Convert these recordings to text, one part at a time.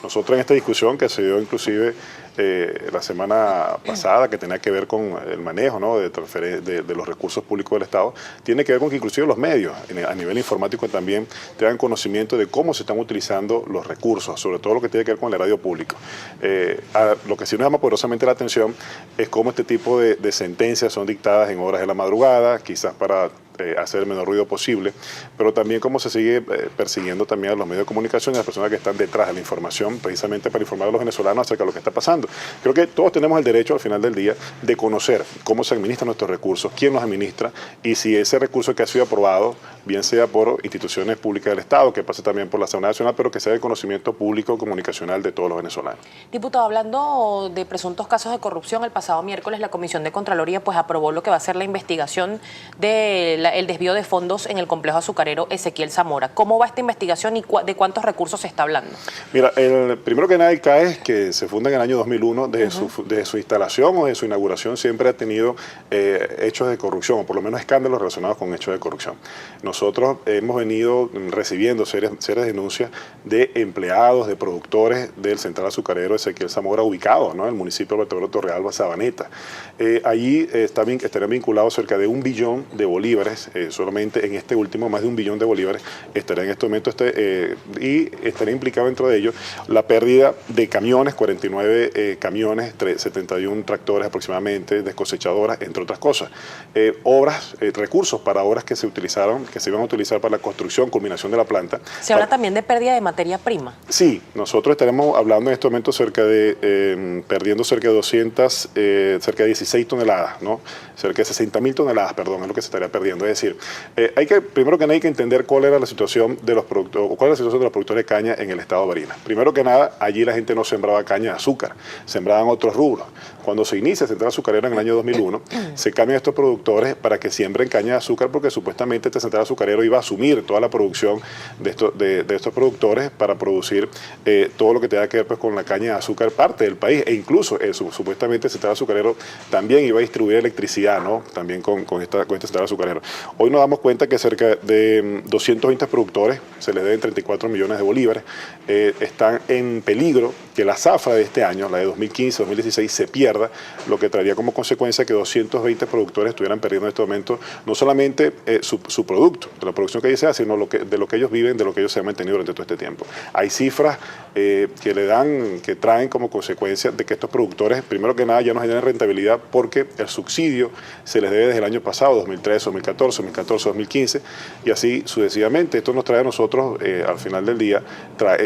nosotros en esta discusión que se dio inclusive la semana pasada, que tenía que ver con el manejo, ¿no?, de los recursos públicos del Estado, tiene que ver con que inclusive los medios a nivel informático también tengan conocimiento de cómo se están utilizando los recursos, sobre todo lo que tiene que ver con el radio público. Lo que sí nos llama poderosamente la atención es cómo este tipo de sentencias son dictadas en horas de la madrugada, quizás para hacer el menor ruido posible, pero también cómo se sigue persiguiendo también a los medios de comunicación y a las personas que están detrás de la información, precisamente para informar a los venezolanos acerca de lo que está pasando. Creo que todos tenemos el derecho al final del día de conocer cómo se administran nuestros recursos, quién los administra y si ese recurso que ha sido aprobado, bien sea por instituciones públicas del Estado, que pase también por la Asamblea Nacional, pero que sea de conocimiento público comunicacional de todos los venezolanos. Diputado, hablando de presuntos casos de corrupción, el pasado miércoles la Comisión de Contraloría pues aprobó lo que va a ser la investigación del desvío de fondos en el complejo azucarero Ezequiel Zamora. ¿Cómo va esta investigación y de cuántos recursos se está hablando? Mira, primero que nada el CAE, que se funda en el año 2001, desde su instalación o de su inauguración siempre ha tenido hechos de corrupción, o por lo menos escándalos relacionados con hechos de corrupción. Nosotros hemos venido recibiendo serias denuncias de empleados, de productores del central azucarero Ezequiel Zamora, ubicado, ¿no?, en el municipio de Bertoldo Torrealba, Sabaneta. Allí estarían vinculados cerca de 1 billón de bolívares, solamente en este último, más de 1 billón de bolívares estaría en este momento, y estaría implicado dentro de ello la pérdida de camiones, 49 camiones, 71 tractores aproximadamente, descosechadoras, entre otras cosas. Recursos para obras que se utilizaron, que se iban a utilizar para la construcción, culminación de la planta. ¿Se habla también de pérdida de materia prima? Sí, nosotros estaremos hablando en este momento perdiendo cerca de 16 toneladas, ¿no? Cerca de 60.000 toneladas, perdón, es lo que se estaría perdiendo. Es decir, primero que nada hay que entender cuál era la situación de los productores, o cuál es la situación de los productores de caña en el estado de Barinas. Primero que nada, allí la gente no sembraba caña de azúcar, sembraban otros rubros. Cuando se inicia el central azucarero en el año 2001, se cambian estos productores para que siembren caña de azúcar, porque supuestamente este central azucarero iba a asumir toda la producción de estos productores para producir todo lo que tenga que ver pues, con la caña de azúcar parte del país, e incluso supuestamente el central azucarero también iba a distribuir electricidad, ¿no?, también con este central azucarero. Hoy nos damos cuenta que cerca de 220 productores, se les deben 34 millones de bolívares, están en peligro que la zafra de este año, la de 2015-2016, se pierda, lo que traería como consecuencia que 220 productores estuvieran perdiendo en este momento no solamente su producto, de la producción que ellos hacen, sino de lo que ellos viven, de lo que ellos se han mantenido durante todo este tiempo. Hay cifras que traen como consecuencia de que estos productores, primero que nada, ya no generan rentabilidad porque el subsidio se les debe desde el año pasado, 2013, 2014, 2015, y así sucesivamente. Esto nos trae a nosotros, al final del día,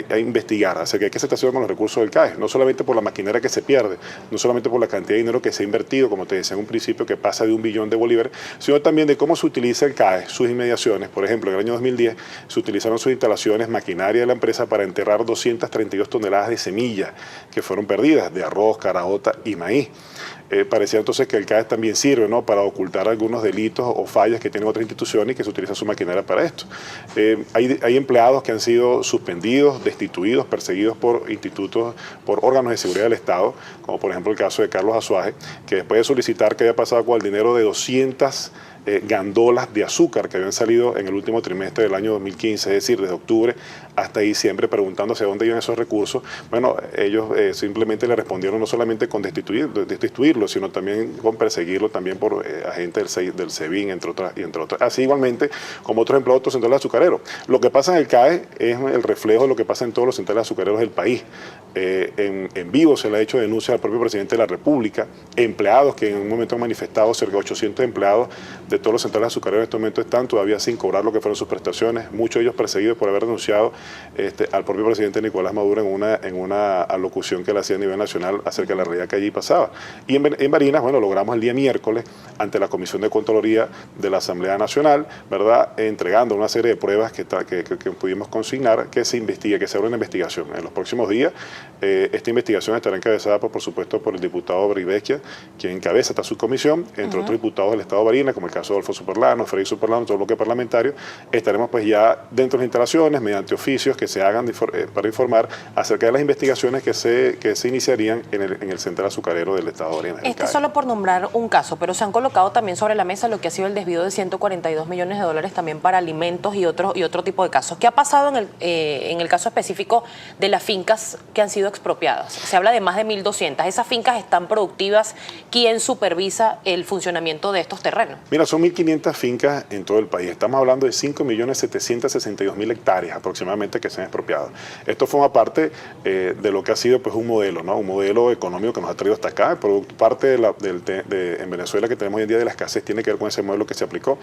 a investigar acerca de qué se está haciendo con los recursos del CAE, no solamente por la maquinaria que se pierde, no solamente por la cantidad de dinero que se ha invertido, como te decía en un principio, que pasa de 1 billón de bolívares, sino también de cómo se utiliza el CAE, sus inmediaciones. Por ejemplo, en el año 2010 se utilizaron sus instalaciones, maquinaria de la empresa para enterrar 232 toneladas de semillas que fueron perdidas, de arroz, caraota y maíz. Parecía entonces que el CAE también sirve, ¿no?, para ocultar algunos delitos o fallas que tienen otras instituciones y que se utiliza su maquinaria para esto. Hay empleados que han sido suspendidos, destituidos, perseguidos por institutos, por órganos de seguridad del Estado, como por ejemplo el caso de Carlos Azuaje, que después de solicitar que haya pasado con el dinero de 200 gandolas de azúcar que habían salido en el último trimestre del año 2015, es decir, desde octubre hasta diciembre, preguntándose a dónde iban esos recursos. Bueno, ellos simplemente le respondieron no solamente con destituirlo, sino también con perseguirlo también por agentes del SEBIN, entre otras. Así igualmente como otros empleados de otros centrales azucareros. Lo que pasa en el CAE es el reflejo de lo que pasa en todos los centrales azucareros del país. En vivo se le ha hecho denuncia al propio presidente de la República, empleados que en un momento han manifestado, cerca de 800 empleados de todos los centrales azucareros en este momento están todavía sin cobrar lo que fueron sus prestaciones, muchos de ellos perseguidos por haber denunciado al propio presidente Nicolás Maduro en una alocución que le hacía a nivel nacional acerca de la realidad que allí pasaba. Y en Barinas, bueno, logramos el día miércoles, ante la Comisión de Contraloría de la Asamblea Nacional, ¿verdad?, entregando una serie de pruebas que pudimos consignar, que se investigue, que se abra una investigación. En los próximos días, esta investigación estará encabezada, por supuesto, por el diputado Brivesquia, quien encabeza esta subcomisión, entre otros diputados del Estado de Barinas, como el caso caso de Adolfo Superlano, Freddy Superlano, todo lo que es parlamentario, estaremos pues ya dentro de las instalaciones, mediante oficios que se hagan para informar acerca de las investigaciones que se iniciarían en el central azucarero del estado de Barinas del Este Cairo. solo por nombrar un caso, pero se han colocado también sobre la mesa lo que ha sido el desvío de 142 millones de dólares también para alimentos y otro tipo de casos. ¿Qué ha pasado en el caso específico de las fincas que han sido expropiadas? Se habla de más de 1.200. ¿Esas fincas están productivas? ¿Quién supervisa el funcionamiento de estos terrenos? Mira, son 1.500 fincas en todo el país. Estamos hablando de 5.762.000 hectáreas aproximadamente que se han expropiado. Esto forma parte de lo que ha sido pues un modelo, ¿no? Un modelo económico que nos ha traído hasta acá. Parte en Venezuela que tenemos hoy en día de la escasez tiene que ver con ese modelo que se aplicó.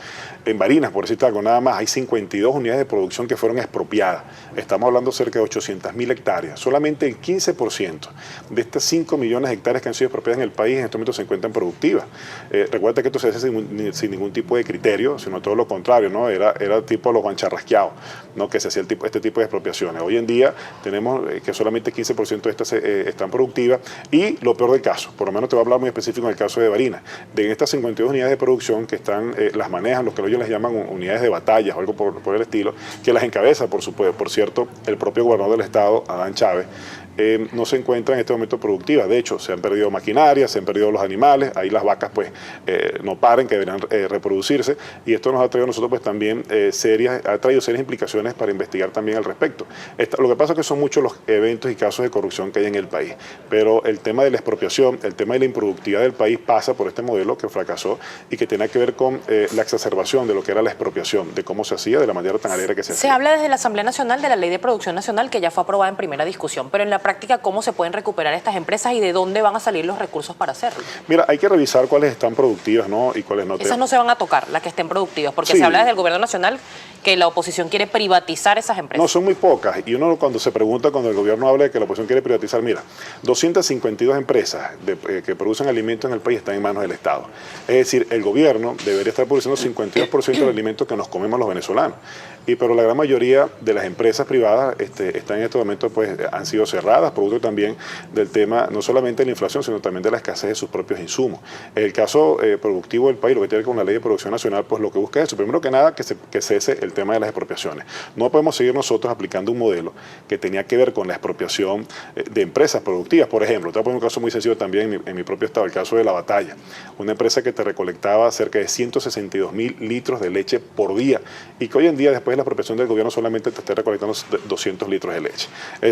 En Barinas, por decirte algo, nada más hay 52 unidades de producción que fueron expropiadas. Estamos hablando cerca de 800.000 hectáreas. Solamente el 15% de estas 5 millones de hectáreas que han sido expropiadas en el país en este momento se encuentran productivas. Recuerda que esto se hace sin ningún tipo de criterio, sino todo lo contrario, ¿no? Era tipo los guancharrasqueados, ¿no? Que se hacía este tipo de expropiaciones. Hoy en día tenemos que solamente 15% de estas están productivas y lo peor del caso, por lo menos te voy a hablar muy específico en el caso de Barinas, de estas 52 unidades de producción que están, las manejan, los que ellos les llaman unidades de batalla o algo por el estilo, que las encabeza, por cierto, el propio gobernador del estado, Adán Chávez. No se encuentran en este momento productivas. De hecho, se han perdido maquinaria, se han perdido los animales, ahí las vacas pues no paren, que deberían reproducirse, y esto nos ha traído a nosotros pues también ha traído serias implicaciones para investigar también al respecto. Lo que pasa es que son muchos los eventos y casos de corrupción que hay en el país, pero el tema de la expropiación, el tema de la improductividad del país pasa por este modelo que fracasó y que tiene que ver con la exacerbación de lo que era la expropiación, de cómo se hacía, de la manera tan alegre que se hacía. Se habla desde la Asamblea Nacional de la Ley de Producción Nacional que ya fue aprobada en primera discusión, pero en la práctica, ¿cómo se pueden recuperar estas empresas y de dónde van a salir los recursos para hacerlo? Mira, hay que revisar cuáles están productivas, ¿no? Y cuáles no. Esas no se van a tocar, las que estén productivas, porque Sí. se habla desde el gobierno nacional que la oposición quiere privatizar esas empresas. No, son muy pocas. Y uno cuando se pregunta, cuando el gobierno habla de que la oposición quiere privatizar, mira, 252 empresas que producen alimentos en el país están en manos del Estado. Es decir, el gobierno debería estar produciendo 52% del alimento que nos comemos los venezolanos. Pero la gran mayoría de las empresas privadas están en este momento, pues, han sido cerradas, producto también del tema, no solamente de la inflación, sino también de la escasez de sus propios insumos. En el caso productivo del país, lo que tiene que ver con la Ley de Producción Nacional, pues lo que busca es eso. Primero que nada, que cese el tema de las expropiaciones. No podemos seguir nosotros aplicando un modelo que tenía que ver con la expropiación de empresas productivas. Por ejemplo, te voy a poner un caso muy sencillo también en mi propio estado, el caso de La Batalla. Una empresa que te recolectaba cerca de 162.000 litros de leche por día y que hoy en día, después de la expropiación del gobierno, solamente te está recolectando 200 litros de leche.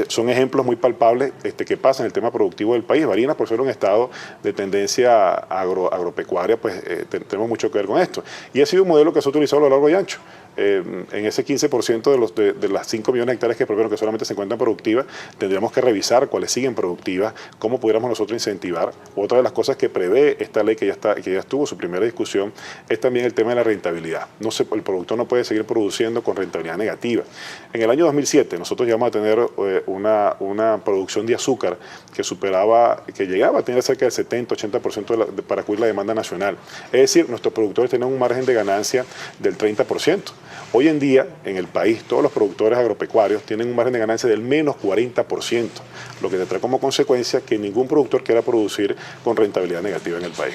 Son ejemplos muy palpables que pasan en el tema productivo del país. Barinas, por ser un estado de tendencia agropecuaria, pues tenemos mucho que ver con esto. Y ha sido un modelo que se ha utilizado a lo largo y ancho. En ese 15% de las 5 millones de hectáreas que propieron que solamente se encuentran productivas, tendríamos que revisar cuáles siguen productivas, cómo pudiéramos nosotros incentivar. Otra de las cosas que prevé esta ley que ya estuvo su primera discusión es también el tema de la rentabilidad. El productor no puede seguir produciendo con rentabilidad negativa. En el año 2007 nosotros llegamos a tener una producción de azúcar que llegaba a tener cerca del 70-80% para cubrir la demanda nacional. Es decir, nuestros productores tenían un margen de ganancia del 30%. Hoy en día, en el país, todos los productores agropecuarios tienen un margen de ganancia del menos 40%, lo que te trae como consecuencia que ningún productor quiera producir con rentabilidad negativa en el país.